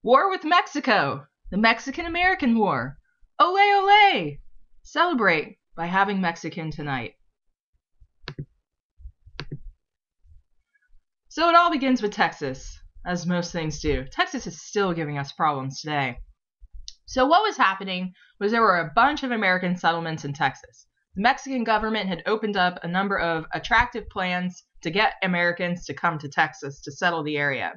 War with Mexico, the Mexican-American War. Ole ole! Celebrate by having Mexican tonight. So it all begins with Texas, as most things do. Texas is still giving us problems today. So what was happening was there were a bunch of American settlements in Texas. The Mexican government had opened up a number of attractive plans to get Americans to come to Texas to settle the area.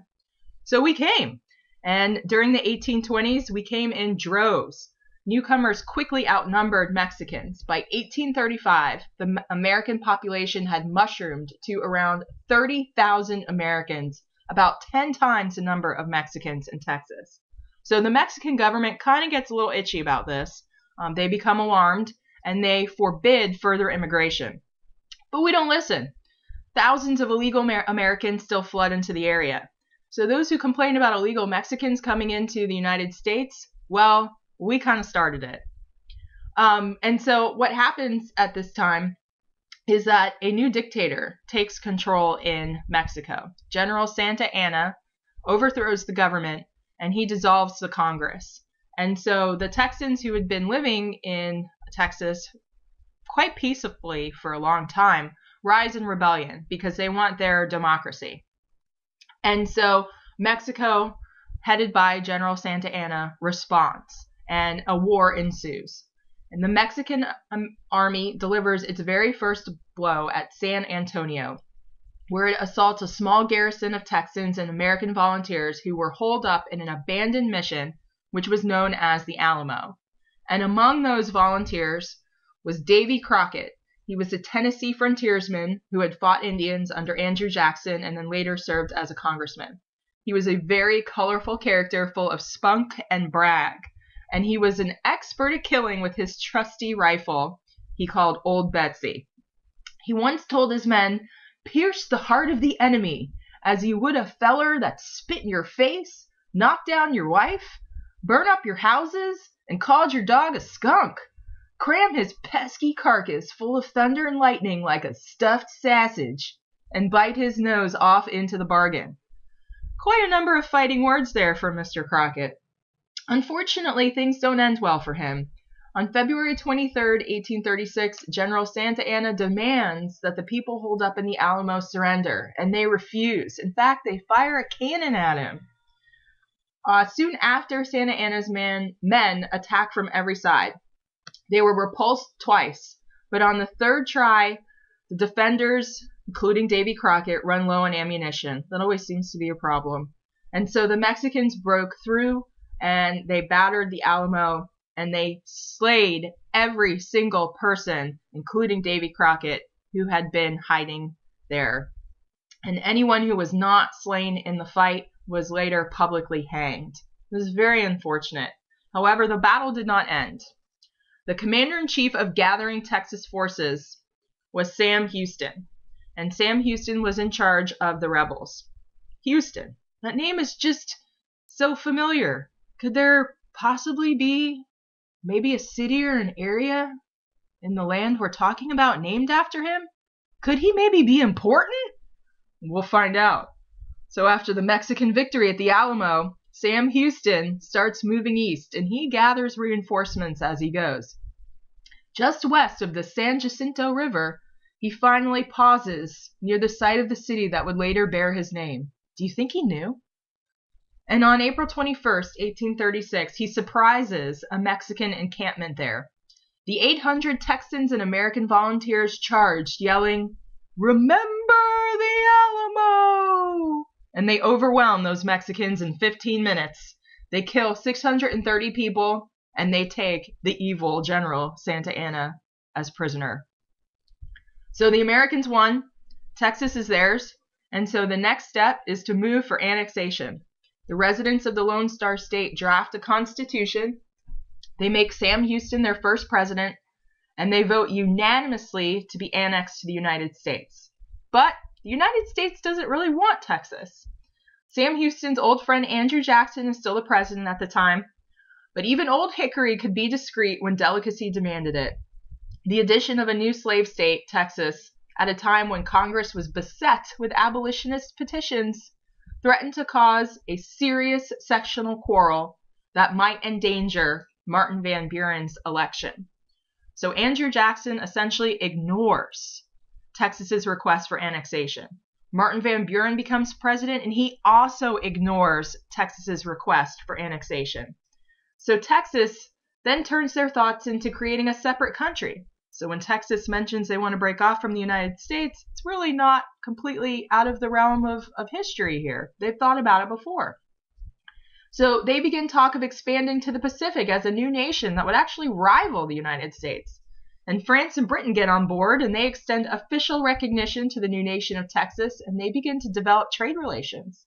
So we came, and during the 1820s, we came in droves. Newcomers quickly outnumbered Mexicans. By 1835, the American population had mushroomed to around 30,000 Americans, about 10 times the number of Mexicans in Texas. So the Mexican government kind of gets a little itchy about this. They become alarmed, and they forbid further immigration. But we don't listen. Thousands of illegal Americans still flood into the area. So those who complain about illegal Mexicans coming into the United States, well, we kind of started it. And so what happens at this time is that a new dictator takes control in Mexico. General Santa Anna overthrows the government, and he dissolves the Congress. And so the Texans who had been living in Texas quite peacefully for a long time rise in rebellion because they want their democracy. And so Mexico, headed by General Santa Anna, responds, and a war ensues. And the Mexican army delivers its very first blow at San Antonio, where it assaults a small garrison of Texans and American volunteers who were holed up in an abandoned mission, which was known as the Alamo. And among those volunteers was Davy Crockett. He was a Tennessee frontiersman who had fought Indians under Andrew Jackson and then later served as a congressman. He was a very colorful character full of spunk and brag, and he was an expert at killing with his trusty rifle he called Old Betsy. He once told his men, "Pierce the heart of the enemy, as you would a feller that spit in your face, knocked down your wife, burn up your houses, and called your dog a skunk. Cram his pesky carcass full of thunder and lightning like a stuffed sausage, and bite his nose off into the bargain." Quite a number of fighting words there for Mr. Crockett. Unfortunately, things don't end well for him. On February 23, 1836, General Santa Anna demands that the people holed up in the Alamo surrender, and they refuse. In fact, they fire a cannon at him. Soon after, Santa Anna's men attack from every side. They were repulsed twice, but on the third try, the defenders, including Davy Crockett, run low on ammunition. That always seems to be a problem. And so the Mexicans broke through, and they battered the Alamo, and they slayed every single person, including Davy Crockett, who had been hiding there. And anyone who was not slain in the fight was later publicly hanged. This is very unfortunate. However, the battle did not end. The commander-in-chief of gathering Texas forces was Sam Houston, and Sam Houston was in charge of the rebels. Houston, that name is just so familiar. Could there possibly be maybe a city or an area in the land we're talking about named after him? Could he maybe be important? We'll find out. So after the Mexican victory at the Alamo, Sam Houston starts moving east, and he gathers reinforcements as he goes. Just west of the San Jacinto River, he finally pauses near the site of the city that would later bear his name. Do you think he knew? And on April 21st, 1836, he surprises a Mexican encampment there. The 800 Texans and American volunteers charged, yelling, "Remember the Alamo!" And they overwhelm those Mexicans in 15 minutes. They kill 630 people, and they take the evil General Santa Anna as prisoner. So the Americans won. Texas is theirs. And so the next step is to move for annexation. The residents of the Lone Star State draft a constitution. They make Sam Houston their first president, and they vote unanimously to be annexed to the United States. But the United States doesn't really want Texas. Sam Houston's old friend Andrew Jackson is still the president at the time, but even Old Hickory could be discreet when delicacy demanded it. The addition of a new slave state, Texas, at a time when Congress was beset with abolitionist petitions, threatened to cause a serious sectional quarrel that might endanger Martin Van Buren's election. So Andrew Jackson essentially ignores Texas's request for annexation. Martin Van Buren becomes president, and he also ignores Texas's request for annexation. So Texas then turns their thoughts into creating a separate country. So when Texas mentions they want to break off from the United States, it's really not completely out of the realm of history here. They've thought about it before. So they begin talk of expanding to the Pacific as a new nation that would actually rival the United States. And France and Britain get on board, and they extend official recognition to the new nation of Texas, and they begin to develop trade relations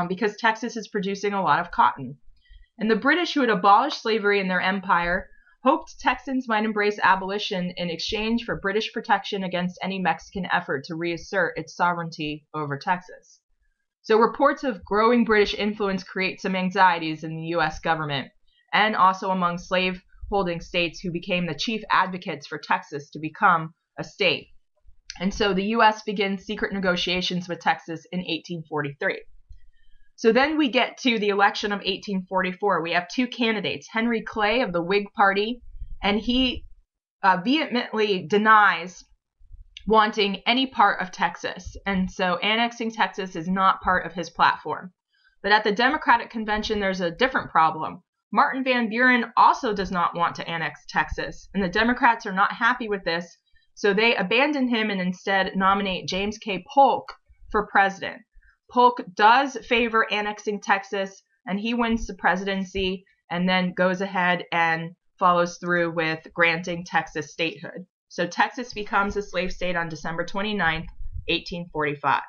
because Texas is producing a lot of cotton. And the British, who had abolished slavery in their empire, hoped Texans might embrace abolition in exchange for British protection against any Mexican effort to reassert its sovereignty over Texas. So reports of growing British influence create some anxieties in the U.S. government and also among slave-holding states who became the chief advocates for Texas to become a state. And so the U.S. begins secret negotiations with Texas in 1843. So then we get to the election of 1844. We have two candidates, Henry Clay of the Whig Party, and he vehemently denies wanting any part of Texas. And so annexing Texas is not part of his platform. But at the Democratic Convention, there's a different problem. Martin Van Buren also does not want to annex Texas, and the Democrats are not happy with this, so they abandon him and instead nominate James K. Polk for president. Polk does favor annexing Texas, and he wins the presidency and then goes ahead and follows through with granting Texas statehood. So Texas becomes a slave state on December 29th, 1845.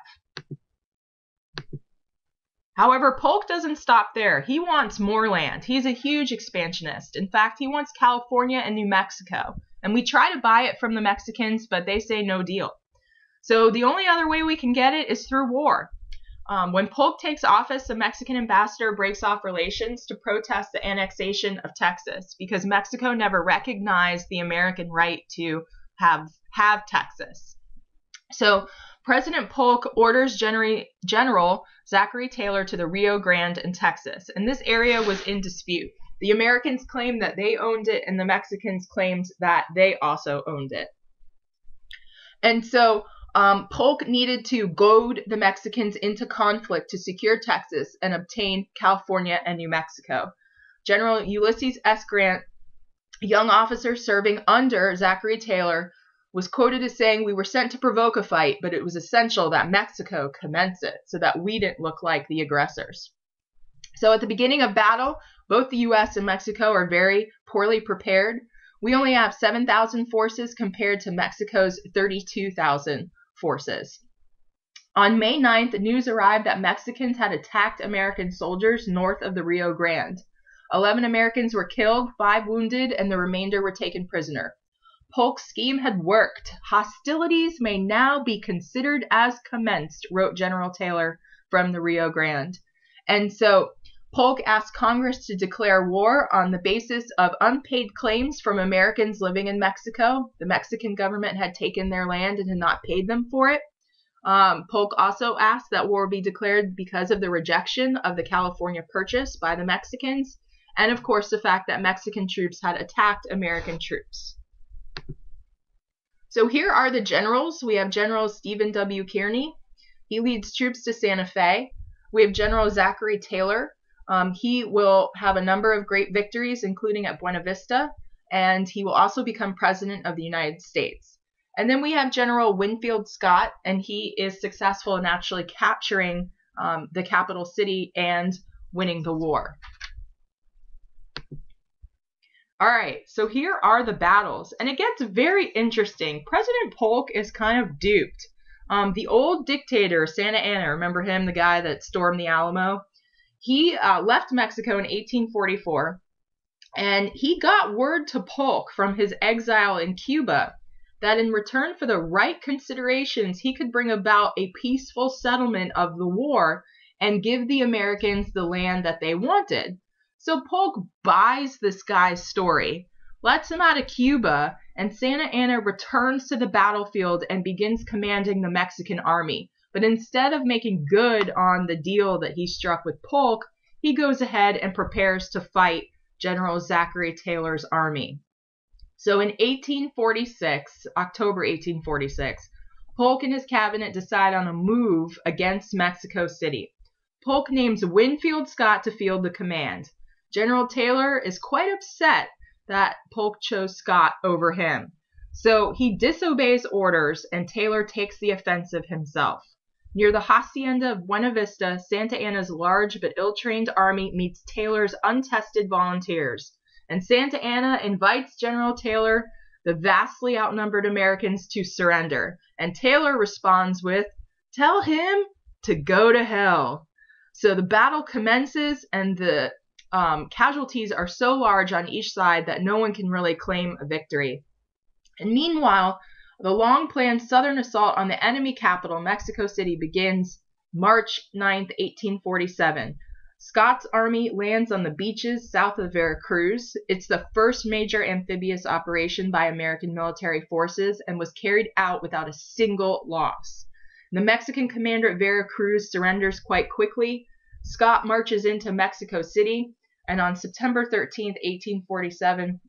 However, Polk doesn't stop there. He wants more land. He's a huge expansionist. In fact, he wants California and New Mexico. And we try to buy it from the Mexicans, but they say no deal. So the only other way we can get it is through war. When Polk takes office, the Mexican ambassador breaks off relations to protest the annexation of Texas because Mexico never recognized the American right to have Texas. So President Polk orders General Zachary Taylor to the Rio Grande in Texas, and this area was in dispute. The Americans claimed that they owned it, and the Mexicans claimed that they also owned it. And so Polk needed to goad the Mexicans into conflict to secure Texas and obtain California and New Mexico. General Ulysses S. Grant, a young officer serving under Zachary Taylor, was quoted as saying, "We were sent to provoke a fight, but it was essential that Mexico commence it so that we didn't look like the aggressors." So at the beginning of battle, both the U.S. and Mexico are very poorly prepared. We only have 7,000 forces compared to Mexico's 32,000 forces. On May 9th, news arrived that Mexicans had attacked American soldiers north of the Rio Grande. 11 Americans were killed, 5 wounded, and the remainder were taken prisoner. Polk's scheme had worked. "Hostilities may now be considered as commenced," wrote General Taylor from the Rio Grande. And so Polk asked Congress to declare war on the basis of unpaid claims from Americans living in Mexico. The Mexican government had taken their land and had not paid them for it. Polk also asked that war be declared because of the rejection of the California Purchase by the Mexicans, and of course the fact that Mexican troops had attacked American troops. So here are the generals. We have General Stephen W. Kearny. He leads troops to Santa Fe. We have General Zachary Taylor. He will have a number of great victories, including at Buena Vista, and he will also become President of the United States. And then we have General Winfield Scott, and he is successful in actually capturing the capital city and winning the war. All right, so here are the battles, and it gets very interesting. President Polk is kind of duped. The old dictator, Santa Anna, remember him, the guy that stormed the Alamo? He left Mexico in 1844, and he got word to Polk from his exile in Cuba that in return for the right considerations, he could bring about a peaceful settlement of the war and give the Americans the land that they wanted. So Polk buys this guy's story, lets him out of Cuba, and Santa Anna returns to the battlefield and begins commanding the Mexican army. But instead of making good on the deal that he struck with Polk, he goes ahead and prepares to fight General Zachary Taylor's army. So in 1846, October 1846, Polk and his cabinet decide on a move against Mexico City. Polk names Winfield Scott to field the command. General Taylor is quite upset that Polk chose Scott over him. So he disobeys orders and Taylor takes the offensive himself. Near the hacienda of Buena Vista, Santa Anna's large but ill-trained army meets Taylor's untested volunteers. And Santa Anna invites General Taylor, the vastly outnumbered Americans, to surrender. And Taylor responds with, "Tell him to go to hell." So the battle commences, and the casualties are so large on each side that no one can really claim a victory. And meanwhile, the long-planned southern assault on the enemy capital, Mexico City, begins March 9th, 1847. Scott's army lands on the beaches south of Veracruz. It's the first major amphibious operation by American military forces and was carried out without a single loss. The Mexican commander at Veracruz surrenders quite quickly. Scott marches into Mexico City, and on September 13th, 1847,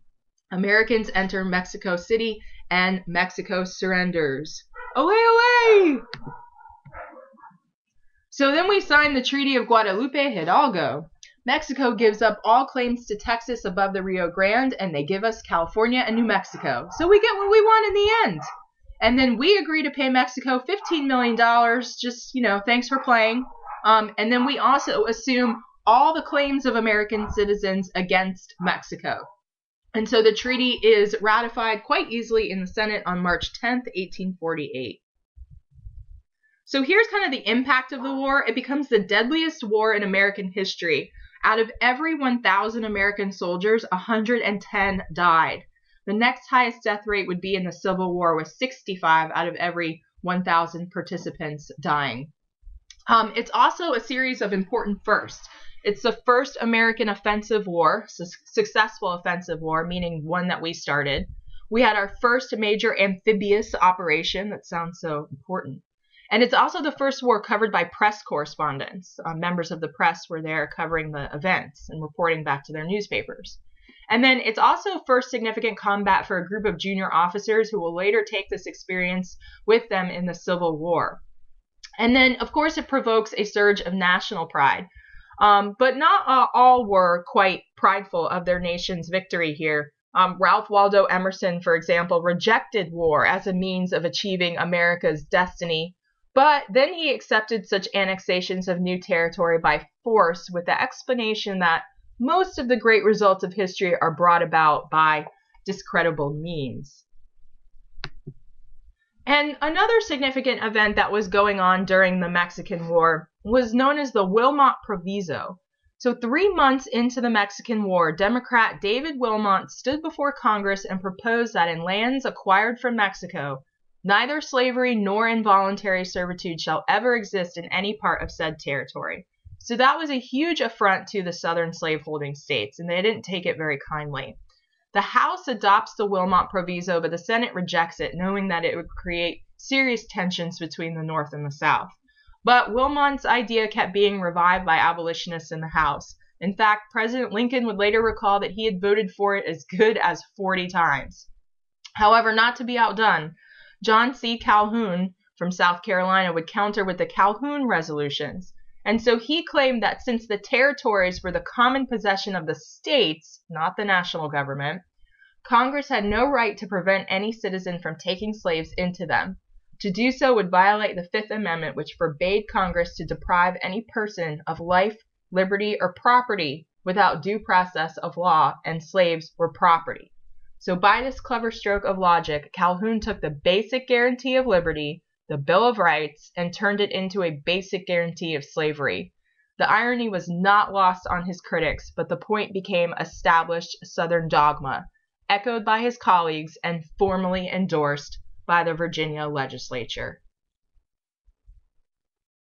Americans enter Mexico City and Mexico surrenders. Ole, ole! So then we sign the Treaty of Guadalupe Hidalgo. Mexico gives up all claims to Texas above the Rio Grande, and they give us California and New Mexico. So we get what we want in the end. And then we agree to pay Mexico $15 million, just, thanks for playing. And then we also assume all the claims of American citizens against Mexico. And so the treaty is ratified quite easily in the Senate on March 10th, 1848. So here's kind of the impact of the war. It becomes the deadliest war in American history. Out of every 1,000 American soldiers, 110 died. The next highest death rate would be in the Civil War, with 65 out of every 1,000 participants dying. It's also a series of important firsts. It's the first American offensive war, successful offensive war, meaning one that we started. We had our first major amphibious operation. That sounds so important. And it's also the first war covered by press correspondents. Members of the press were there covering the events and reporting back to their newspapers. And then it's also first significant combat for a group of junior officers who will later take this experience with them in the Civil War. And then, of course, it provokes a surge of national pride. But not all were quite prideful of their nation's victory here. Ralph Waldo Emerson, for example, rejected war as a means of achieving America's destiny. But then he accepted such annexations of new territory by force with the explanation that most of the great results of history are brought about by discreditable means. And another significant event that was going on during the Mexican War was known as the Wilmot Proviso. So 3 months into the Mexican War, Democrat David Wilmot stood before Congress and proposed that in lands acquired from Mexico, neither slavery nor involuntary servitude shall ever exist in any part of said territory. So that was a huge affront to the southern slaveholding states, and they didn't take it very kindly. The House adopts the Wilmot Proviso, but the Senate rejects it, knowing that it would create serious tensions between the North and the South. But Wilmot's idea kept being revived by abolitionists in the House. In fact, President Lincoln would later recall that he had voted for it as good as 40 times. However, not to be outdone, John C. Calhoun from South Carolina would counter with the Calhoun Resolutions. And so he claimed that since the territories were the common possession of the states, not the national government, Congress had no right to prevent any citizen from taking slaves into them. To do so would violate the Fifth Amendment, which forbade Congress to deprive any person of life, liberty, or property without due process of law, and slaves were property. So by this clever stroke of logic, Calhoun took the basic guarantee of liberty, the Bill of Rights, and turned it into a basic guarantee of slavery. The irony was not lost on his critics, but the point became established Southern dogma, echoed by his colleagues and formally endorsed by the Virginia legislature.